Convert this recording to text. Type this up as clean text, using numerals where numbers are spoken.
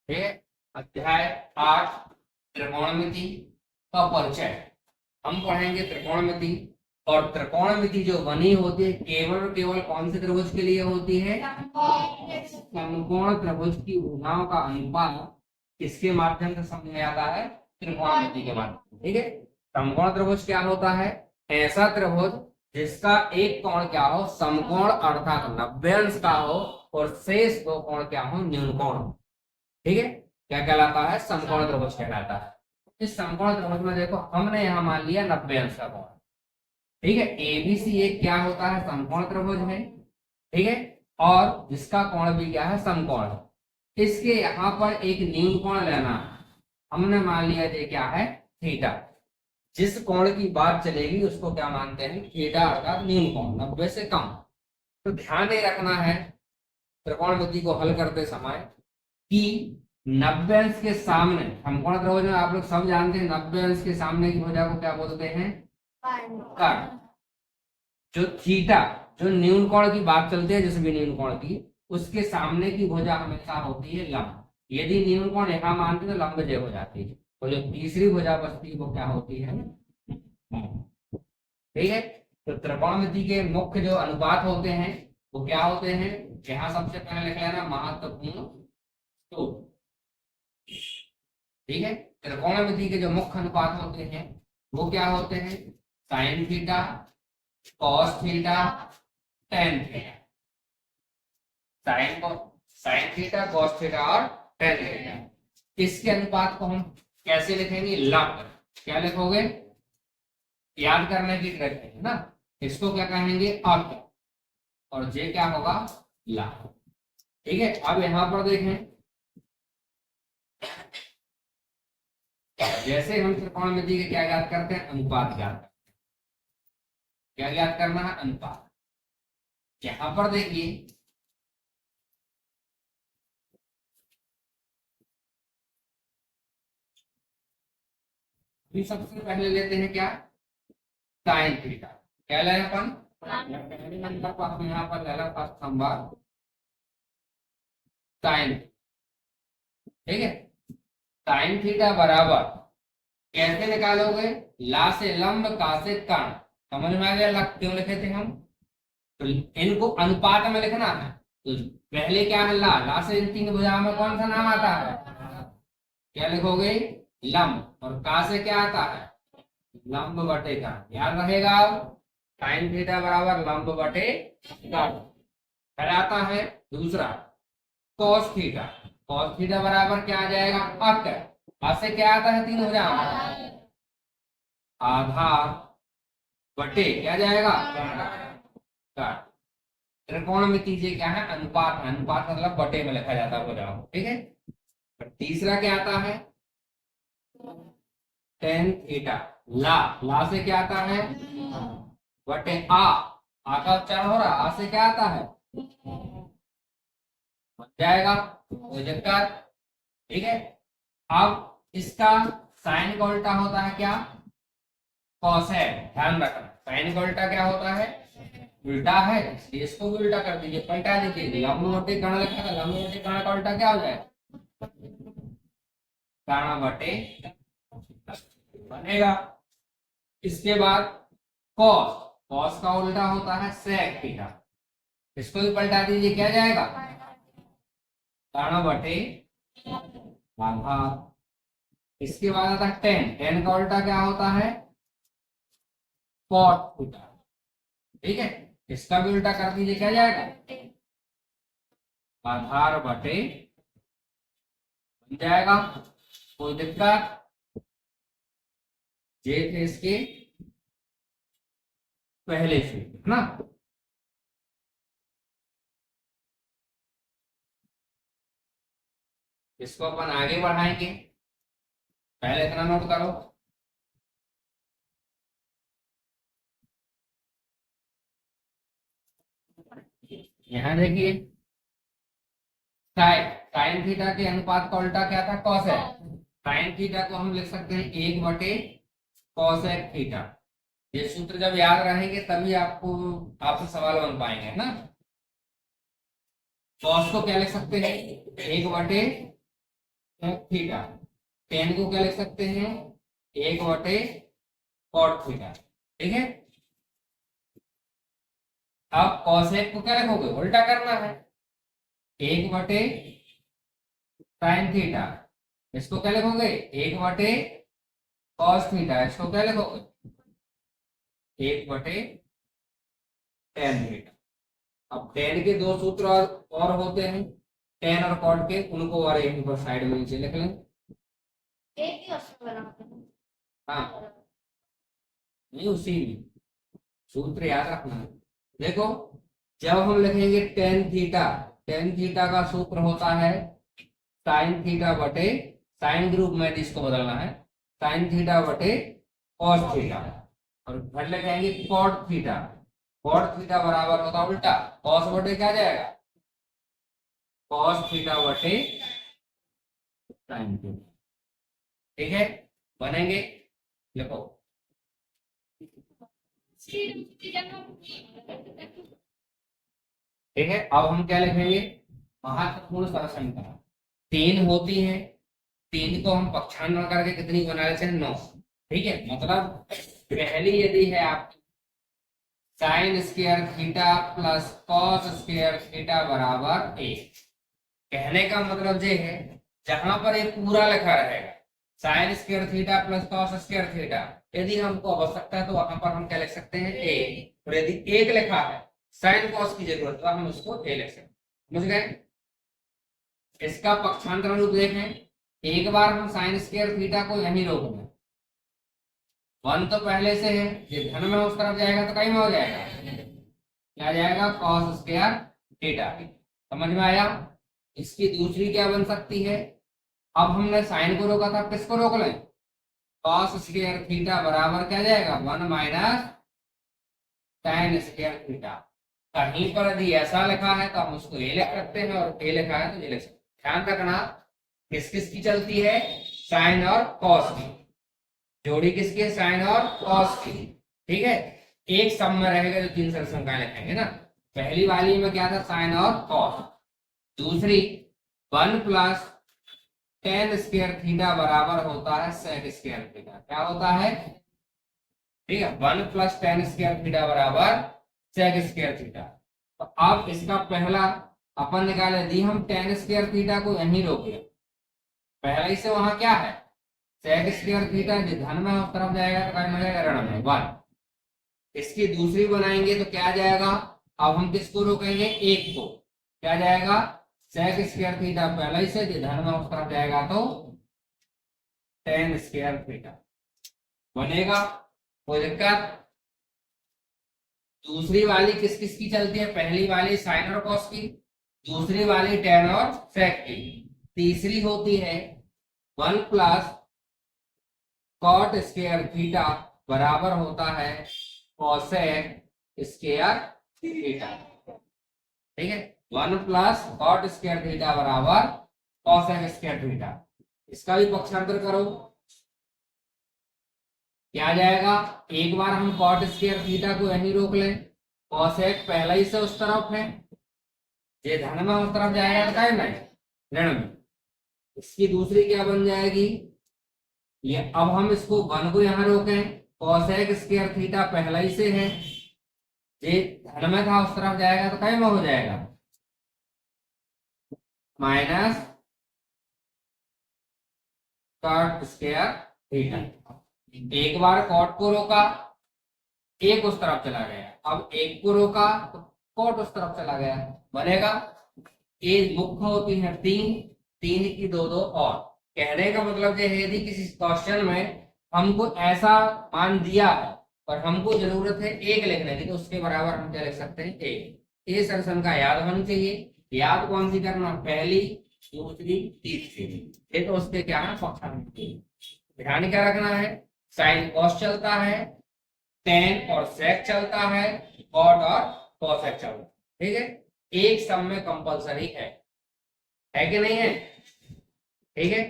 ठीक है। अध्याय 8 त्रिकोणमिति का परिचय। हम पढ़ेंगे त्रिकोणमिति। और त्रिकोणमिति जो बनी होती है केवल और केवल कौन से त्रिभुज के लिए होती है? समकोण त्रिभुज की भुजाओं का अनुपात किसके माध्यम से समझा जाता है? त्रिकोणमिति के माध्यम। ठीक है। समकोण त्रिभुज क्या होता है? ऐसा त्रिभुज जिसका एक कोण क्या हो? समकोण अर्थात 90 अंश का हो और शेष दो कोण क्या हो? न्यून कोण। ठीक है। क्या कहलाता है? समकोण त्रिभुज कहलाता है। इस समकोण त्रिभुज में देखो हमने यहाँ मान लिया 90 अंश का कोण। ठीक है। एबीसी एक क्या होता है? समकोण त्रिभुज है। ठीक है। और जिसका कोण भी क्या है? समकोण है। इसके यहाँ पर एक न्यून कोण लेना है। हमने मान लिया ये क्या है? थीटा। जिस कोण की बात चलेगी उसको क्या मानते हैं? थीटा अर्थात न्यून कोण 90 से कम। तो ध्यान ये रखना है त्रिकोणमिति को हल करते समय कि 90 अंश के सामने समकोण त्रिभुज में आप लोग सब जानते हैं 90 अंश के सामने की भुजा को क्या बोलते हैं? कर्ण। जो थीटा जो न्यून कोण की बात चलती है जिस भी न्यून कोण की उसके सामने की भुजा हमेशा होती है लंब। यदि न्यून कोण यहाँ मानते तो लंब जय हो जाती है। तो जो तीसरी भुजा बचती है वो क्या होती है? ठीक है। तो त्रिकोणमिति के मुख्य जो अनुपात होते हैं वो क्या होते हैं? यहाँ सबसे पहले लिख लेना महत्वपूर्ण सूत्र। ठीक है। त्रिकोणमिति के जो मुख्य अनुपात होते हैं वो क्या होते हैं? Sine theta, cos theta, tan theta. Sine theta, cos theta और टेन थीटा। इसके अनुपात को हम कैसे लिखेंगे? लंब। क्या लिखोगे? याद करने की ट्रिक है ना। इसको क्या कहेंगे? अक। और जे क्या होगा? लंब। ठीक है। अब यहां पर देखें जैसे हम त्रिकोणमिति के क्या याद करते हैं? अनुपात याद करते हैं। क्या याद करना है? अनुपात। यहां पर देखिए सबसे पहले लेते हैं क्या? Sine theta. क्या ले अपन? पहले नंबर पर हम यहाँ पर ले लो फर्स्ट नंबर साइन। ठीक है। साइन थीटा बराबर कैसे निकालोगे? ला से लंब, का से कर्ण। समझ में आ गया? लग क्यों लिखे थे हम? तो इनको अनुपात में लिखना है। तो पहले क्या है? ला से इन तीन भुजाओं में कौन सा नाम आता है? क्या लिखोगे? लंब। और का से क्या आता है? लंब बटे का। याद रहेगा अब? साइन थीटा बराबर लंब बटे कर्ण। फिर आता है दूसरा कॉस थीटा। कॉस थीटा बराबर क्या आ जाएगा? अक। अ से क्या आता है? तीन भुजाओं में आधार बटे क्या जाएगा? कर्ण। त्रिकोणमिति से क्या है? अनुपात है। अनुपात मतलब बटे में लिखा जाता है भुजाओं को। ठीक है। तीसरा क्या आता है? Tan theta. ला से क्या आता है? बटे आ का उच्चारण हो रहा। आ से क्या आता है? बन जाएगा कोई दिक्कत? ठीक है। अब इसका साइन का उल्टा होता है क्या? कॉसेक। ध्यान रखना साइन का उल्टा क्या होता है? उल्टा है, इसलिए इसको भी उल्टा कर दीजिए, पलटा दीजिए। लंब बटे कर्ण लिखा था, लंब बटे कर्ण का उल्टा क्या हो जाए? कर्ण बटे बनेगा। इसके बाद कॉस। कॉस का उल्टा होता है सेक थीटा। इसको भी पलटा दीजिए, क्या जाएगा? कर्ण बटे आधार। इसके बाद आता है टेन। टेन का उल्टा क्या होता है? Cot theta. ठीक है। इसका भी उल्टा कर दीजिए, क्या जाएगा? आधार बटे बन जाएगा। कोई दिक्कत? जे थे इसके पहले से ना। इसको अपन आगे बढ़ाएंगे। पहले इतना नोट करो। यहां देखिए साइन थीटा के अनुपात का उल्टा क्या था? कॉसेक। साइन थीटा को हम लिख सकते हैं एक बटे कॉसेक थीटा। ये सूत्र जब याद रहेंगे तभी आपको आपसे सवाल बन पाएंगे ना। कॉस को क्या लिख सकते हैं? एक बटे थीटा। टेन को क्या लिख सकते हैं, 1/cot थीटा। ठीक है, अब कॉसेक को क्या लिखोगे, उल्टा करना है, 1/sin थीटा। इसको क्या लिखोगे, 1/cos थीटा। इसको क्या लिखोगे, 1/tan थीटा। अब टेन के दो सूत्र और होते हैं, टेन और कॉट के, उनको और यहीं पर साइड में नीचे लिख लें। एक ही ऑप्शन बना होता है। हाँ, नहीं उसी में सूत्र याद रखना है। देखो, जब हम लिखेंगे टेन थीटा का सूत्र होता है साइन थीटा बटे, साइन ग्रुप में इसको बदलना है, साइन थीटा बटे कॉस थीटा। और फिर लिखेंगे कॉट थीटा, कॉट थीटा बराबर होता उल्टा, कॉस बटे क्या जाएगा, कॉस थीटा बटे साइन थीटा। ठीक है, बनेंगे, लिखो। ठीक है, अब हम क्या लिखेंगे, महत्वपूर्ण सरसंख्या तीन होती है, तीन को हम पक्षांतर करके कितनी बना लेते हैं, 9। ठीक है, मतलब पहली यदि है आपकी sine square theta plus cos square theta बराबर 1। कहने का मतलब ये है, जहां पर एक पूरा लिखा रहेगा sine square theta plus cos square theta, यदि हमको आवश्यकता है तो वहां पर हम क्या लिख सकते हैं, ए। और यदि एक लिखा है साइन कॉस की जरूरत तो हम उसको ए लिख सकते हैं। समझ गए, इसका पक्षांतर रूप देखें, एक बार हम साइन स्क्वायर थीटा को यहीं रोक लें, 1 तो पहले से है, ये धन में उस तरफ जाएगा तो कहीं में हो जाएगा, क्या जाएगा, कॉस स्क्वायर थीटा। समझ में आया। इसकी दूसरी क्या बन सकती है, अब हमने साइन को रोका था, किसको रोक लें, कॉस स्क्वायर थीटा बराबर क्या जाएगा, 1 माइनस tan स्क्वायर थीटा। कहीं पर यदि ऐसा लिखा है तो हम उसको ए लिख सकते हैं, और ए लिखा है तो ये लिख सकते हैं। ध्यान रखना, किस किस की चलती है, साइन और कॉस की जोड़ी, किसकी है, साइन और कॉस की। ठीक है, एक सम में रहेगा जो तीन सरसंख्याएं लिखेंगे ना, पहली वाली में क्या था, साइन और कॉस, दूसरी 1 प्लस tan स्क्वायर थीटा बराबर होता है sec स्क्वायर थीटा। क्या होता है, ठीक है, 1 प्लस tan स्क्वायर थीटा बराबर sec स्क्वायर थीटा। तो अब इसका पहला अपन निकाले, दी हम tan स्क्वायर थीटा को यहीं रोक लिया, पहले से वहां क्या है, sec स्क्वायर थीटा, जो धन में उस तरफ जाएगा तो क्या मिलेगा, ऋण में 1। इसकी दूसरी बनाएंगे तो क्या जाएगा, अब हम किसको रोकेंगे, एक को, क्या जाएगा, sec स्क्वायर थीटा पहले से, जो धन में उस तरफ जाएगा तो tan स्क्वायर थीटा बनेगा, कोई दिक्कत। दूसरी वाली किस किस की चलती है, पहली वाली साइन और कॉस की, दूसरी वाली tan और sec की, तीसरी होती है 1 प्लस कॉट स्क्वायर थीटा बराबर होता है कोसेक स्क्वायर थीटा। ठीक है, 1 प्लस कॉट स्क्वायर थीटा बराबर कोसेक स्क्वायर थीटा। इसका भी पक्षांतर करो, क्या जाएगा, एक बार हम कॉट स्क्वायर थीटा को यहीं रोक लें, कोसेक पहले ही से उस तरफ है, ये धन में उस तरफ जाएगा तो क्या नहीं, ऋण में। इसकी दूसरी क्या बन जाएगी, ये अब हम इसको 1 को यहां रोकें, कोसेक स्क्वायर थीटा पहले ही से है, ये धन में था उस तरफ जाएगा तो क्या में हो जाएगा, माइनस कॉट स्क्वायर थीटा। एक बार कॉट को रोका, एक उस तरफ चला गया, अब एक को रोका तो कॉट उस तरफ चला गया, बनेगा। ये मुख्य होती है तीन, तीन की दो दो और। कहने का मतलब ये है, यदि किसी क्वेश्चन में हमको ऐसा मान दिया है और हमको जरूरत है एक लिखने की, तो उसके बराबर हम क्या लिख सकते हैं, एक। ये सरसंख्या याद होनी चाहिए। याद कौन सी करना, पहली, दूसरी, तीसरी, ये तो उसके क्या है, पक्षांतर। ध्यान क्या रखना है, साइन कॉस चलता है, tan और sec चलता है, cot और cosec चलता है। ठीक है, एक सम में कंपलसरी है कि नहीं है, ठीक है।